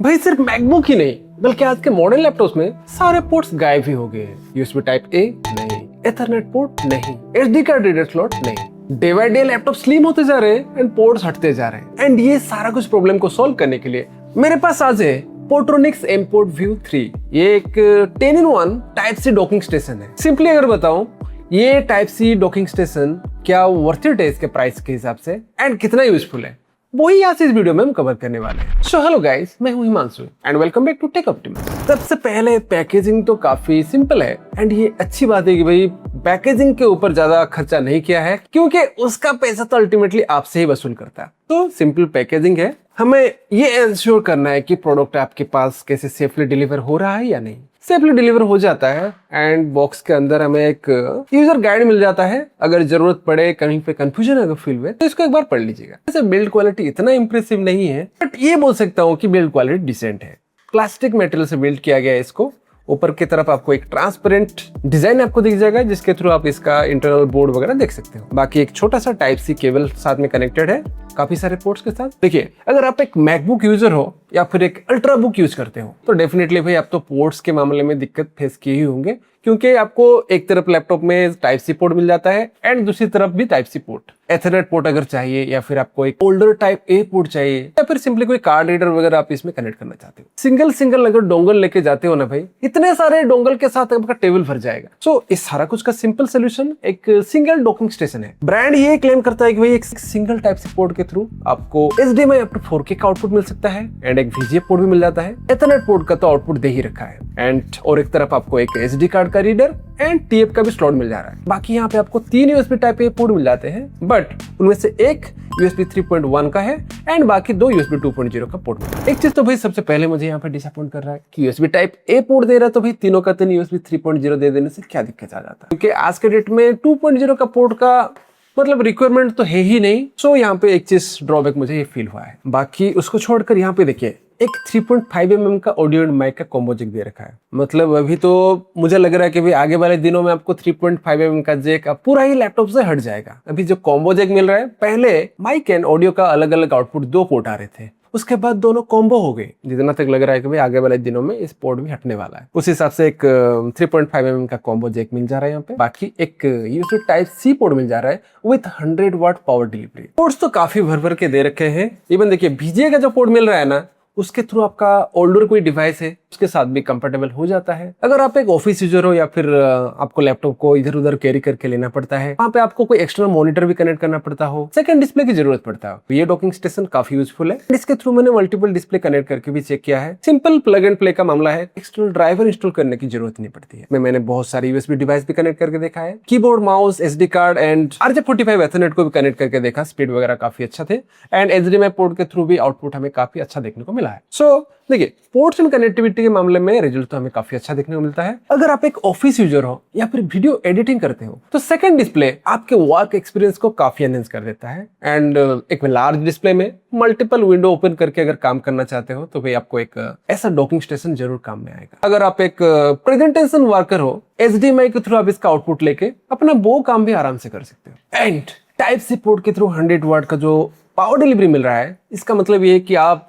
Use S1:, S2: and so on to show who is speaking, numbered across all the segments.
S1: भाई सिर्फ मैकबुक ही नहीं बल्कि आज के मॉडर्न लैपटॉप्स में सारे पोर्ट्स गायब ही हो गए हैं। यूएसबी टाइप ए नहीं, एथरनेट पोर्ट नहीं, एसडी कार्ड रीडर स्लॉट नहीं। Day by day laptop slim होते जा रहे हैं एंड पोर्ट्स हटते जा रहे हैं। एंड ये सारा कुछ प्रॉब्लम को सॉल्व करने के लिए मेरे पास आज है पोर्ट्रोनिक्स M-Port View 3। ये एक 10-in-1 type C docking station है। सिंपली अगर बताऊं, ये टाइप सी डॉकिंग स्टेशन क्या वर्थ इट है इसके प्राइस के हिसाब से एंड कितना यूजफुल है, वही आज इस वीडियो में हम कवर करने वाले हैं। सो हेलो गाइस, मैं हूं Himanshu and welcome back to tech optimist. सबसे पहले पैकेजिंग तो काफी सिंपल है एंड ये अच्छी बात है कि भाई पैकेजिंग के ऊपर ज्यादा खर्चा नहीं किया है क्योंकि उसका पैसा तो अल्टीमेटली आपसे ही वसूल करता है। तो सिंपल पैकेजिंग है, हमें ये इंश्योर करना है कि प्रोडक्ट आपके पास कैसे सेफली डिलीवर हो रहा है या नहीं। सेफली डिलीवर हो जाता है एंड बॉक्स के अंदर हमें एक यूजर गाइड मिल जाता है। अगर जरूरत पड़े, कहीं पे कंफ्यूजन अगर फील हुए तो इसको एक बार पढ़ लीजिएगा। वैसे बिल्ड क्वालिटी इतना इंप्रेसिव नहीं है बट ये बोल सकता हूँ कि बिल्ड क्वालिटी डिसेंट है। प्लास्टिक मटेरियल से बिल्ड किया गया है इसको। ऊपर की तरफ आपको एक ट्रांसपेरेंट डिजाइन आपको दिख जाएगा जिसके थ्रू आप इसका इंटरनल बोर्ड वगैरह देख सकते हो। बाकी एक छोटा सा टाइप सी केबल साथ में कनेक्टेड है काफी सारे पोर्ट्स के साथ। देखिए, अगर आप एक मैकबुक यूजर हो या फिर एक अल्ट्रा बुक यूज करते हो तो डेफिनेटली भाई आप तो पोर्ट्स के मामले में दिक्कत फेस किए ही होंगे क्योंकि आपको एक तरफ लैपटॉप में टाइप सी पोर्ट मिल जाता है एंड दूसरी तरफ भी type C port. Ethernet port अगर चाहिए या फिर आपको एक ओल्डर टाइप ए पोर्ट चाहिए या फिर सिंपली कोई कार्ड रीडर वगैरह आप इसमें कनेक्ट करना चाहते हो, सिंगल अगर डोंगल लेके जाते हो ना भाई, इतने सारे डोंगल के साथ आपका टेबल भर जाएगा। सो इस सारा कुछ का सिंपल सोल्यूशन एक सिंगल डॉकिंग स्टेशन है। ब्रांड ये क्लेम करता है कि भाई एक सिंगल टाइप सी पोर्ट के थ्रू आपको HDMI अप टू 4K का आउटपुट मिल सकता है एंड एक VGA पोर्ट भी मिल जाता है। एथरनेट पोर्ट का तो आउटपुट दे ही रखा है एंड और एक तरफ आपको एक SD कार्ड का रीडर एंड TF का भी स्लॉट मिल जा रहा है। बाकी यहाँ पे आपको 3 USB टाइप ए पोर्ट मिल जाते हैं बट उनमें से एक USB 3.1 का है एंड बाकी 2 USB 2.0 का पोर्ट मिलता है। एक चीज तो भाई सबसे पहले मुझे यहाँ पे डिसअपॉइंट कर रहा है कि USB टाइप ए पोर्ट दे रहा है तो भाई तीनों का 3 USB 3.0 दे देने से क्या दिक्कत आ जाता है, क्योंकि आज के डेट में 2.0 का पोर्ट का मतलब रिक्वायरमेंट तो है ही नहीं। सो यहाँ पे एक चीज ड्रॉबैक मुझे ये फील हुआ है। बाकी उसको छोड़कर यहाँ पे देखिए एक 3.5 mm का ऑडियो एंड माइक का कॉम्बो जैक दे रखा है। मतलब अभी तो मुझे लग रहा है कि भाई आगे वाले दिनों में आपको 3.5 mm का जैक पूरा ही लैपटॉप से हट जाएगा। अभी जो कॉम्बो जैक मिल रहा है, पहले माइक एंड ऑडियो का अलग अलग आउटपुट 2 पोर्ट आ रहे थे, उसके बाद दोनों कॉम्बो हो गए। जितना तक लग रहा है कि भाई आगे वाले दिनों में इस पोर्ट भी हटने वाला है, उस हिसाब से एक 3.5 mm का कॉम्बो जैक मिल जा रहा है यहाँ पे। बाकी एक USB टाइप सी पोर्ट मिल जा रहा है with 100 watt power delivery. Ports तो काफी भर के दे रखे हैं। इवन देखिए VGA का जो पोर्ट मिल रहा है ना, उसके थ्रू आपका ओल्डर कोई डिवाइस है उसके साथ भी कंफर्टेबल हो जाता है। अगर आप एक ऑफिस यूजर हो या फिर आपको लैपटॉप को इधर उधर कैरी करके लेना पड़ता है, वहाँ पे आपको कोई एक्सटर्नल मॉनिटर भी कनेक्ट करना पड़ता हो, सेकंड डिस्प्ले की जरूरत पड़ता है, ये डॉकिंग स्टेशन काफी यूजफुल है। इसके थ्रू मैंने मल्टीपल डिस्प्ले कनेक्ट करके भी चेक किया है। सिंपल प्लग एंड प्ले का मामला है, एक्सटर्नल ड्राइवर इंस्टॉल करने की जरूरत नहीं पड़ती है। मैंने बहुत सारे USB डिवाइस भी कनेक्ट करके देखा है, keyboard, mouse, SD card and RJ45 Ethernet को भी कनेक्ट करके देखा। स्पीड वगैरह काफी अच्छा थे एंड HDMI पोर्ट के थ्रू भी आउटपुट हमें काफी अच्छा देखने को मिला है। सो देखिए, पोर्ट्स एंड कनेक्टिविटी के मामले में रिजल्ट तो हमें काफी अच्छा देखने को मिलता है। अगर आप एक ऑफिस यूजर हो या फिर वीडियो एडिटिंग करते हो तो सेकंड डिस्प्ले आपके वर्क एक्सपीरियंस को काफी एनहेंस कर देता है एंड एक लार्ज डिस्प्ले में मल्टीपल विंडो ओपन करके अगर काम करना चाहते हो तो भाई आपको एक ऐसा डॉकिंग स्टेशन जरूर काम में आएगा। अगर आप एक प्रेजेंटेशन वर्कर हो, HDMI के थ्रू आप इसका आउटपुट लेके अपना वो काम भी आराम से कर सकते हो। एंड टाइप सी पोर्ट के थ्रू 100 वाट का जो पावर डिलीवरी मिल रहा है, इसका मतलब ये है कि आप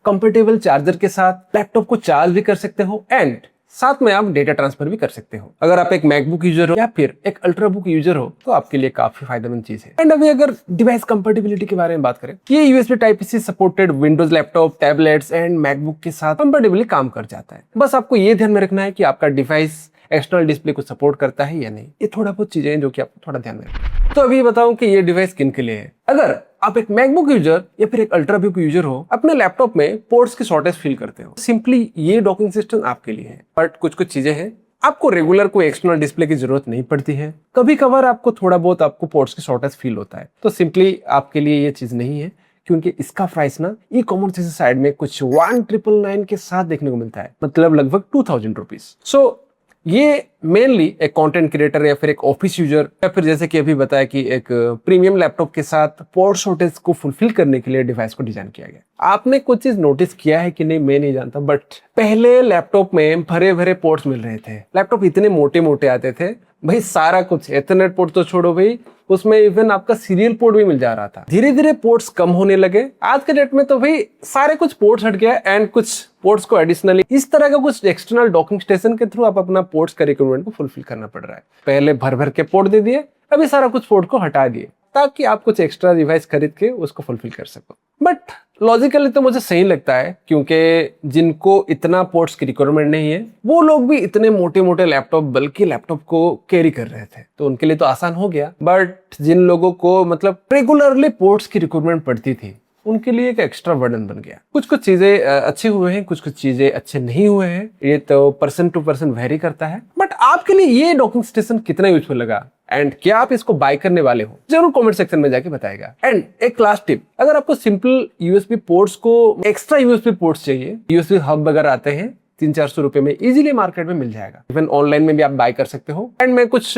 S1: कंपेटेबल चार्जर के साथ लैपटॉप को चार्ज भी कर सकते हो एंड साथ में आप डेटा ट्रांसफर भी कर सकते हो। अगर आप एक मैकबुक यूजर हो या फिर एक अल्ट्रा बुक यूजर हो तो आपके लिए काफी फायदेमंद चीज है। एंड अभी अगर डिवाइस कंपेटेबिलिटी के बारे में बात करें, ये USB type C supported Windows laptop, tablets and MacBook के साथ कंपेटेबली काम कर जाता है। बस आपको ये ध्यान में रखना है कि आपका डिवाइस एक्सटर्नल डिस्प्ले को सपोर्ट करता है या नहीं। ये थोड़ा बहुत चीजें हैं जो कि आपको थोड़ा ध्यान में रखना। तो अभी बताऊं कि ये डिवाइस किन के लिए है। अगर आप एक मैकबुक यूजर या फिर एक अल्ट्रा बुक यूजर हो, अपने लैपटॉप में पोर्ट्स की शॉर्टेज फील करते हो, सिंपली ये डॉकिंग सिस्टम आपके लिए है। बट कुछ चीजें हैं, आपको रेगुलर कोई एक्सटर्नल डिस्प्ले की जरूरत नहीं पड़ती है। कभी कभार आपको थोड़ा बहुत आपको पोर्ट्स की शॉर्टेज फील होता है तो सिंपली आपके लिए ये चीज नहीं है, क्योंकि इसका प्राइस ना ई कॉमर्स जैसे साइड में कुछ 1999 के साथ देखने को मिलता है, मतलब लगभग 2000 रुपीज। सो ये मेनली एक कंटेंट क्रिएटर या फिर एक ऑफिस यूजर या फिर जैसे कि अभी बताया कि एक प्रीमियम लैपटॉप के साथ पोर्ट शॉर्टेज को फुलफिल करने के लिए डिवाइस को डिजाइन किया गया। आपने कुछ चीज नोटिस किया है कि नहीं, मैं नहीं जानता, बट पहले लैपटॉप में भरे भरे पोर्ट्स मिल रहे थे। लैपटॉप इतने मोटे मोटे आते थे, भाई सारा कुछ, एथरनेट पोर्ट तो छोड़ो भाई, उसमें इवन आपका सीरियल पोर्ट भी मिल जा रहा था। धीरे धीरे पोर्ट्स कम होने लगे। आज के डेट में तो भाई सारे कुछ पोर्ट्स हट गया एंड कुछ पोर्ट्स को एडिशनली इस तरह का कुछ एक्सटर्नल डॉकिंग स्टेशन के थ्रू आप अपना पोर्ट्स का रिक्वायरमेंट को फुलफिल करना पड़ रहा है। पहले भर भर के पोर्ट दे दिए, अभी सारा कुछ पोर्ट को हटा दिए ताकि आप कुछ एक्स्ट्रा डिवाइस खरीद के उसको फुलफिल कर सको। बट लॉजिकली तो मुझे सही लगता है, क्योंकि जिनको इतना पोर्ट्स की रिक्वायरमेंट नहीं है वो लोग भी इतने मोटे मोटे लैपटॉप, बल्कि लैपटॉप को कैरी कर रहे थे, तो उनके लिए तो आसान हो गया। बट जिन लोगों को मतलब रेगुलरली पोर्ट्स की रिक्वायरमेंट पड़ती थी, उनके लिए एक एक्स्ट्रा बर्डन बन गया। कुछ कुछ चीजें अच्छे हुए हैं, कुछ कुछ चीजें अच्छे नहीं हुए हैं, ये तो पर्सन टू पर्सन वेरी करता है। बट आपके लिए ये डॉकिंग स्टेशन कितना यूजफुल लगा एंड क्या आप इसको बाय करने वाले हो, जरूर कमेंट सेक्शन में जाके बताएगा। एंड एक लास्ट टिप, अगर आपको सिंपल यूएसबी पोर्ट्स को एक्स्ट्रा यूएसबी पोर्ट्स चाहिए, यूएसबी हब वगैरह आते हैं 300-400 रुपए में, इजीली मार्केट में मिल जाएगा। इवन ऑनलाइन में भी आप बाय कर सकते हो एंड मैं कुछ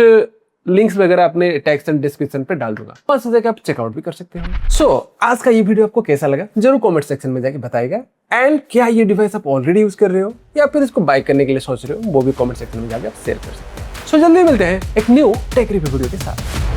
S1: लिंक्स वगैरह अपने टेक्स्ट एंड डिस्क्रिप्शन पे डाल दूंगा, बस जाके आप चेकआउट भी कर सकते हो। सो आज का ये वीडियो आपको कैसा लगा जरूर कमेंट सेक्शन में जाके बताएगा। एंड क्या ये डिवाइस आप ऑलरेडी यूज कर रहे हो या फिर इसको बाय करने के लिए सोच रहे हो, वो भी कमेंट सेक्शन में जाके आप शेयर कर सकते हो। सो जल्दी मिलते हैं एक न्यू टेक रिव्यू वीडियो के साथ।